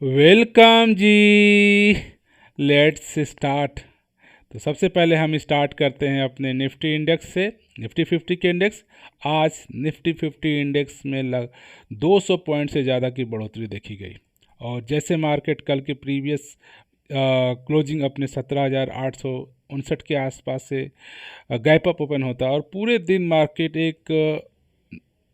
Welcome ji. Let's start. तो सबसे पहले हम स्टार्ट करते हैं अपने निफ्टी इंडेक्स से। निफ्टी 50 के इंडेक्स, आज निफ्टी 50 इंडेक्स में 200 पॉइंट से ज़्यादा की बढ़ोतरी देखी गई। और जैसे मार्केट कल के प्रीवियस क्लोजिंग अपने 17,859 के आसपास से गैप अप ओपन होता है और पूरे दिन मार्केट एक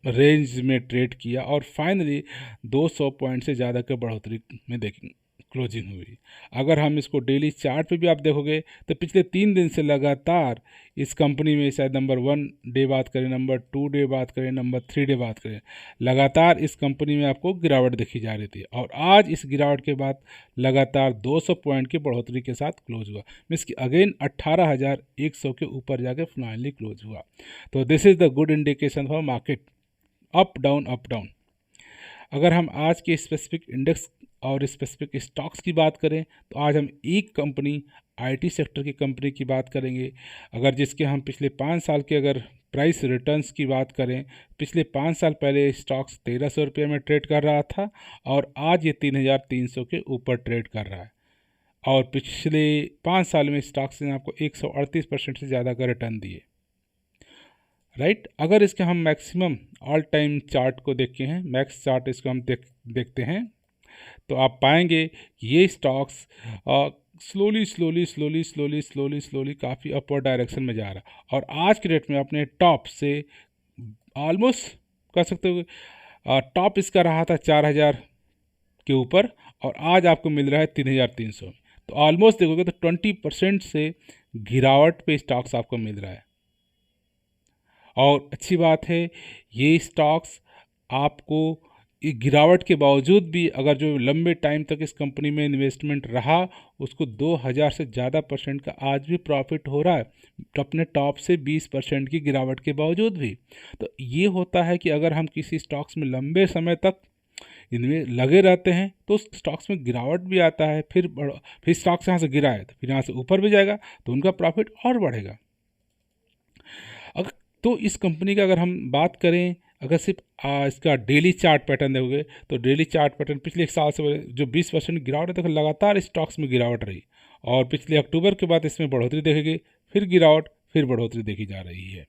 रेंज में ट्रेड किया और फाइनली 200 पॉइंट से ज़्यादा के बढ़ोतरी में देखी क्लोजिंग हुई। अगर हम इसको डेली चार्ट पे भी आप देखोगे तो पिछले 3 दिन से लगातार इस कंपनी में, शायद नंबर 1 डे बात करें, नंबर 2 डे बात करें, नंबर 3 डे बात करें, लगातार इस कंपनी में आपको गिरावट देखी जा रही थी। और आज इस गिरावट के बाद लगातार 200 पॉइंट की बढ़ोतरी के साथ क्लोज हुआ, मीन्स कि अगेन 18,100 के ऊपर जाके फाइनली क्लोज हुआ। तो this is the good indication for market, up down up down. अगर हम आज के स्पेसिफिक इंडेक्स और स्पेसिफिक स्टॉक्स की बात करें तो आज हम एक कंपनी, आईटी सेक्टर की कंपनी की बात करेंगे। अगर जिसके हम पिछले 5 साल के अगर प्राइस रिटर्न्स की बात करें, पिछले 5 साल पहले स्टॉक्स 1300 रुपये में ट्रेड कर रहा था और आज ये 3300 के ऊपर ट्रेड कर रहा है। और पिछले 5 साल में स्टॉक्स ने आपको 138% से ज़्यादा का रिटर्न दिए, राइट। अगर इसके हम मैक्सिमम ऑल टाइम चार्ट को देखे हैं, मैक्स चार्ट इसको हम देखते हैं तो आप पाएंगे कि ये stocks slowly slowly slowly slowly slowly slowly काफ़ी अपवर्ड डायरेक्शन में जा रहा है और आज के डेट में अपने टॉप से ऑलमोस्ट कह सकते हो टॉप इसका रहा था 4,000 के ऊपर और आज आपको मिल रहा है 3,300। तो ऑलमोस्ट देखोगे तो 20% से गिरावट पे स्टॉक्स आपको मिल रहा है। और अच्छी बात है, ये स्टॉक्स आपको गिरावट के बावजूद भी, अगर जो लंबे टाइम तक इस कंपनी में इन्वेस्टमेंट रहा, उसको 2,000 से ज़्यादा परसेंट का आज भी प्रॉफिट हो रहा है, तो अपने टॉप से 20% की गिरावट के बावजूद भी। तो ये होता है कि अगर हम किसी स्टॉक्स में लंबे समय तक इनमें लगे रहते हैं तो स्टॉक्स में गिरावट भी आता है, फिर स्टॉक्स यहाँ से गिरा है तो फिर यहाँ से ऊपर भी जाएगा तो उनका प्रॉफिट और बढ़ेगा। अगर तो इस कंपनी का अगर हम बात करें, अगर सिर्फ इसका डेली चार्ट पैटर्न देखोगे तो डेली चार्ट पैटर्न पिछले 1 साल से जो 20% गिरावट है, तो लगातार स्टॉक्स में गिरावट रही और पिछले अक्टूबर के बाद इसमें बढ़ोतरी देखेगी, फिर गिरावट, फिर बढ़ोतरी देखी जा रही है,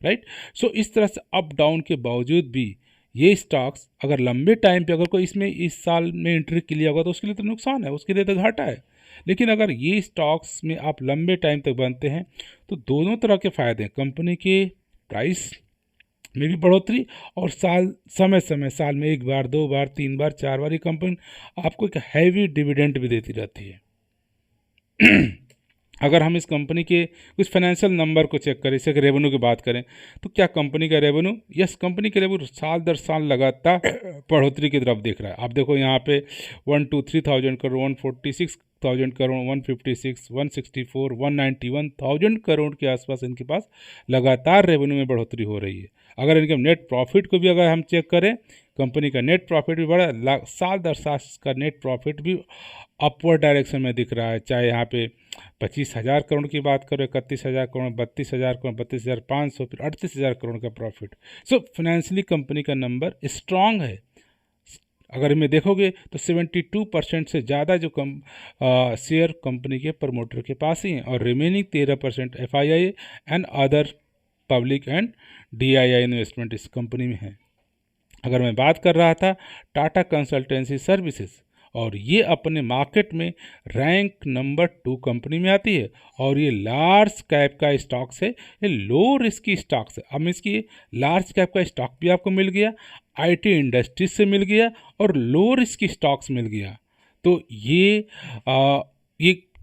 राइट। सो इस तरह से अप डाउन के बावजूद भी ये स्टॉक्स अगर लंबे टाइम पे, अगर कोई इसमें इस साल में एंट्री के लिए होगा तो उसके लिए तो नुकसान है, उसके लिए तो घाटा है। लेकिन अगर ये स्टॉक्स में आप लंबे टाइम तक बनते हैं तो दोनों तरह के फ़ायदे हैं, कंपनी के प्राइस में भी बढ़ोतरी और समय समय साल में 1 बार 2 बार 3 बार 4 बार ये कंपनी आपको एक हैवी डिविडेंड भी देती रहती है। अगर हम इस कंपनी के कुछ फाइनेंशियल नंबर को चेक करें, जैसे रेवेन्यू की बात करें, तो क्या कंपनी का रेवेन्यू, यस, कंपनी का रेवेन्यू साल दर साल लगातार बढ़ोतरी की तरफ देख रहा है। आप देखो यहाँ पे 123,000 करोड़, 146,000 करोड़, 156, 164, 191,000 करोड़ के आसपास इनके पास लगातार रेवेन्यू में बढ़ोतरी हो रही है। अगर इनके नेट प्रॉफिट को भी अगर हम चेक करें, कंपनी का नेट प्रॉफिट भी बढ़ा, साल दर साल का नेट प्रॉफिट भी अपवर्ड डायरेक्शन में दिख रहा है। चाहे यहाँ पे 25,000 करोड़ की बात करें, 31,000 करोड़, 32,000 करोड़, 32,500, फिर 38,000 करोड़ का प्रॉफिट। सो फाइनेंशियली कंपनी का नंबर स्ट्रांग है। अगर इनमें देखोगे तो 72% से ज़्यादा जो शेयर कंपनी के प्रमोटर के पास ही हैं और remaining 13% FII and other public and DII investment इस कंपनी में है। अगर मैं बात कर रहा था टाटा कंसल्टेंसी सर्विसेज, और ये अपने मार्केट में रैंक नंबर 2 कंपनी में आती है और ये लार्ज कैप का स्टॉक्स है, ये लो रिस्की स्टॉक्स है। अब इसकी लार्ज कैप का स्टॉक भी आपको मिल गया, IT इंडस्ट्रीज से मिल गया और लो रिस्की स्टॉक्स मिल गया। तो ये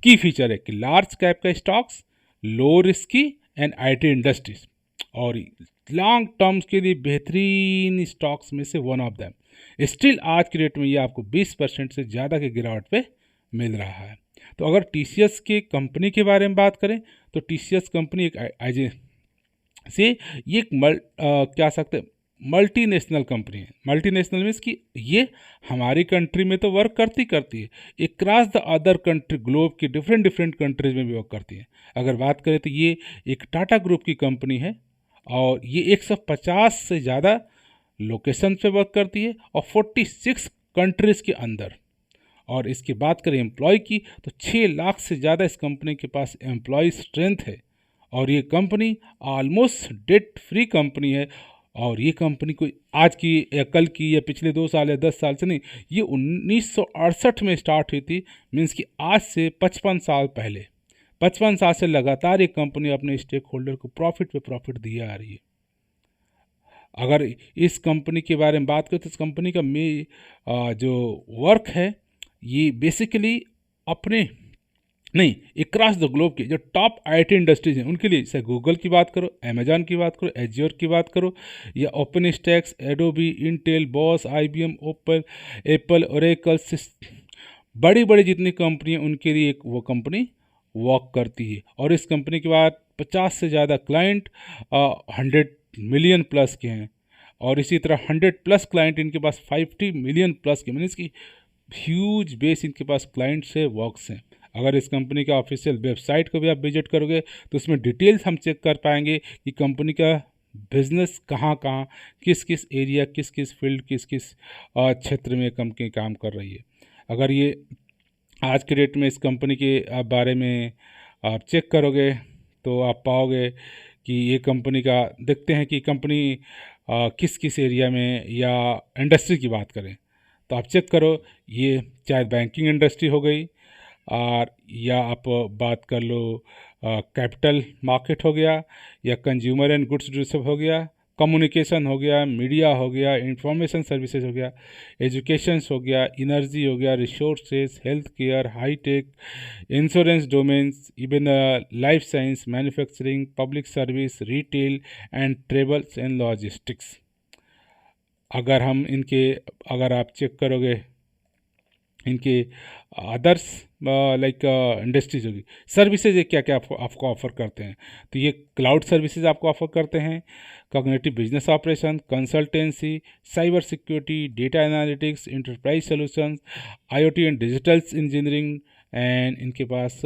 की फीचर है कि लार्ज कैप का stocks, low risky and IT industries, और लॉन्ग टर्म्स के लिए बेहतरीन स्टॉक्स में से वन ऑफ दैम। स्टिल आज के रेट में ये आपको 20% से ज़्यादा के गिरावट पे मिल रहा है। तो अगर TCS के कंपनी के बारे में बात करें तो TCS कंपनी एक से ये एक क्या सकते मल्टीनेशनल कंपनी है। मल्टीनेशनल मीन्स कि ये हमारी कंट्री में तो वर्क करती है, एक cross the other country, globe की डिफरेंट कंट्रीज में भी वर्क करती है। अगर बात करें तो ये एक टाटा ग्रुप की कंपनी है और ये 150 से ज़्यादा लोकेशन पे वर्क करती है और 46 कंट्रीज़ के अंदर। और इसकी बात करें एम्प्लॉय की तो 6 लाख से ज़्यादा इस कंपनी के पास एम्प्लॉय स्ट्रेंथ है और ये company almost debt free company है। और ये कंपनी कोई आज की या कल की या पिछले 2 साल या 10 साल से नहीं, ये 1968 में स्टार्ट हुई थी। मीन्स कि आज से 55 साल पहले, 55 साल से लगातार ये कंपनी अपने स्टेक होल्डर को प्रॉफिट पे प्रॉफिट दिए आ रही है। अगर इस कंपनी के बारे में बात करें तो इस कंपनी का जो वर्क है ये बेसिकली अपने नहीं अक्रॉस द ग्लोब के जो टॉप आईटी इंडस्ट्रीज हैं उनके लिए, जैसे गूगल की बात करो, अमेजॉन की बात करो, एज्योर की बात करो, या open stacks, Adobe, Intel, boss, IBM, Apple, Oracle, बड़ी बड़ी जितनी कंपनी हैं उनके लिए वो कंपनी वर्क करती है। और इस कंपनी के बाद 50 से ज़्यादा क्लाइंट 100 मिलियन प्लस के हैं और इसी तरह 100+ क्लाइंट इनके पास 50 मिलियन प्लस के, मीन्स की ह्यूज बेस इनके पास क्लाइंट्स है, वर्क्स हैं। अगर इस कंपनी का ऑफिशियल वेबसाइट को भी आप विजिट करोगे तो उसमें डिटेल्स हम चेक कर पाएंगे कि कंपनी का बिजनेस कहाँ कहाँ, किस किस एरिया, किस किस फील्ड, किस किस क्षेत्र में कंपनी काम कर रही है। अगर ये आज के डेट में इस कंपनी के बारे में आप चेक करोगे तो आप पाओगे कि ये कंपनी का देखते हैं कि कंपनी किस किस एरिया में, या इंडस्ट्री की बात करें तो आप चेक करो, ये चाहे बैंकिंग इंडस्ट्री हो गई और या आप बात कर लो कैपिटल मार्केट हो गया, या कंज्यूमर एंड गुड्स डिस्ट्रीब्यूशन हो गया, कम्युनिकेशन हो गया, मीडिया हो गया, इंफॉर्मेशन सर्विसेज हो गया, एजुकेशन हो गया, एनर्जी हो गया, resources, health care, high tech, insurance domains, even life science, manufacturing, public service, retail and travels and logistics. अगर आप चेक करोगे इनके अदर्स लाइक इंडस्ट्रीज होगी, सर्विसेज ये क्या क्या आपको ऑफर करते हैं, तो ये क्लाउड सर्विसेज आपको ऑफर करते हैं, cognitive business operation, consultancy, cyber security, data analytics, enterprise solutions, IoT and digital engineering, and इनके पास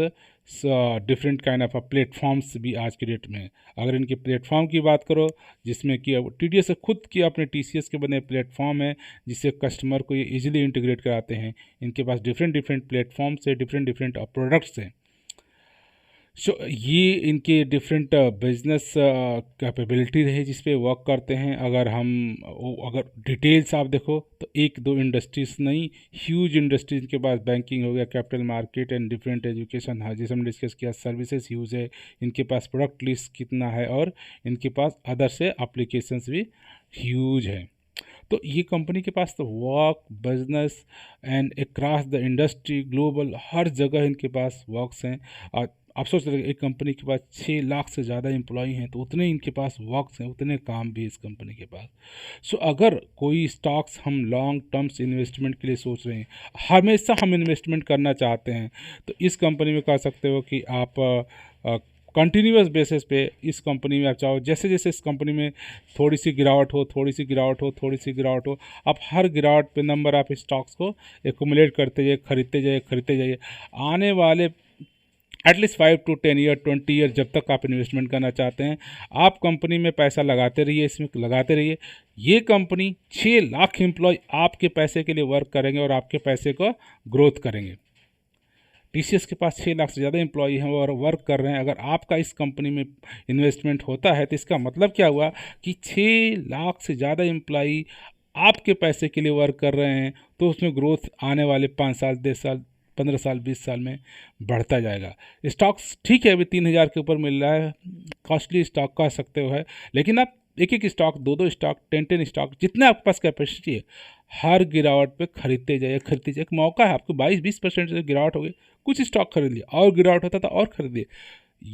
डिफरेंट काइंड ऑफ प्लेटफॉर्म्स भी आज के डेट में है। अगर इनके प्लेटफॉर्म की बात करो जिसमें कि अब टीडीएस खुद की अपने टीसीएस के बने प्लेटफॉर्म है जिससे कस्टमर को ये इजीली इंटीग्रेट कराते हैं। इनके पास डिफरेंट डिफरेंट प्लेटफॉर्म्स है, डिफरेंट डिफरेंट प्रोडक्ट्स हैं। सो ये इनके डिफरेंट बिजनेस कैपेबिलिटी रहे जिस पे वर्क करते हैं। अगर डिटेल्स आप देखो तो एक दो इंडस्ट्रीज नहीं, ह्यूज इंडस्ट्रीज के पास, बैंकिंग हो गया, capital market and different education, हाँ जैसे हमने डिस्कस किया, सर्विसेज ह्यूज है, इनके पास प्रोडक्ट लिस्ट कितना है, और इनके पास अदर से एप्लीकेशंस भी ह्यूज है। तो ये कंपनी के पास तो work, business and across the industry, global हर जगह इनके पास वर्क्स हैं। और आप सोच रहे हैं एक कंपनी के पास 6 लाख से ज़्यादा एम्प्लॉई हैं तो उतने इनके पास वर्क्स हैं, उतने काम भी इस कंपनी के पास। सो अगर कोई स्टॉक्स हम लॉन्ग टर्म्स इन्वेस्टमेंट के लिए सोच रहे हैं, हमेशा हम इन्वेस्टमेंट करना चाहते हैं, तो इस कंपनी में कह सकते हो कि आप कंटिन्यूस बेसिस पे इस कंपनी में आप चाहो, जैसे जैसे इस कंपनी में थोड़ी सी गिरावट हो, थोड़ी सी गिरावट हो, थोड़ी सी गिरावट हो, आप हर गिरावट पे नंबर आप स्टॉक्स को एकुमुलेट करते जाइए, खरीदते जाइए। आने वाले एटलीस्ट 5 to 10 ईयर, 20 ईयर, जब तक आप इन्वेस्टमेंट करना चाहते हैं, आप कंपनी में पैसा लगाते रहिए, इसमें लगाते रहिए। ये कंपनी 6 लाख एम्प्लॉय आपके पैसे के लिए वर्क करेंगे और आपके पैसे को ग्रोथ करेंगे। टीसीएस के पास 6 लाख से ज़्यादा एम्प्लॉई हैं और वर्क कर रहे हैं। अगर आपका इस कंपनी में इन्वेस्टमेंट होता है तो इसका मतलब क्या हुआ कि 6 लाख से ज़्यादा एम्प्लॉई आपके पैसे के लिए वर्क कर रहे हैं, तो उसमें ग्रोथ आने वाले 5 साल, 10 साल, 15 साल, 20 साल में बढ़ता जाएगा। स्टॉक्स ठीक है अभी 3,000 के ऊपर मिल रहा है, कॉस्टली स्टॉक कह सकते हो है, लेकिन आप एक एक स्टॉक, दो दो स्टॉक, 10 स्टॉक, जितने आपके पास कैपेसिटी है, हर गिरावट पे खरीदते जाइए। एक मौका है आपको, 22-20% से गिरावट हो गई, कुछ स्टॉक खरीद लिया, और गिरावट होता था और खरीद लिए।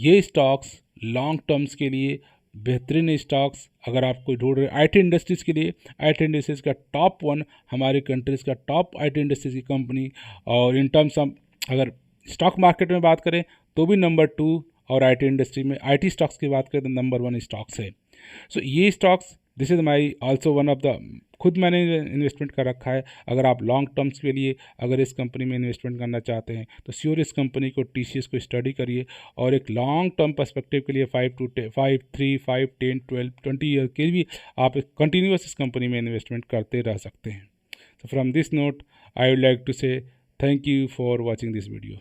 ये स्टॉक्स लॉन्ग टर्म्स के लिए बेहतरीन स्टॉक्स। अगर आप कोई ढूंढ रहे आईटी इंडस्ट्रीज़ के लिए, आईटी इंडस्ट्रीज़ का टॉप 1 हमारे कंट्रीज़ का टॉप आईटी इंडस्ट्रीज़ की कंपनी, और इन टर्म्स ऑफ अगर स्टॉक मार्केट में बात करें तो भी नंबर 2, और आईटी इंडस्ट्री में आईटी स्टॉक्स की बात करें तो नंबर 1 स्टॉक्स है। सो ये stocks, this is my also one of the, खुद मैंने इन्वेस्टमेंट कर रखा है। अगर आप लॉन्ग टर्म्स के लिए अगर इस कंपनी में इन्वेस्टमेंट करना चाहते हैं तो श्योर इस कंपनी को, टीसीएस को स्टडी करिए, और एक लॉन्ग टर्म पर्सपेक्टिव के लिए 5 to 5, 3, 5, 10, 12, 20 ईयर के भी आप कंटिन्यूस इस कंपनी में इन्वेस्टमेंट करते रह सकते हैं। So from this note I would like to say thank you for watching this video.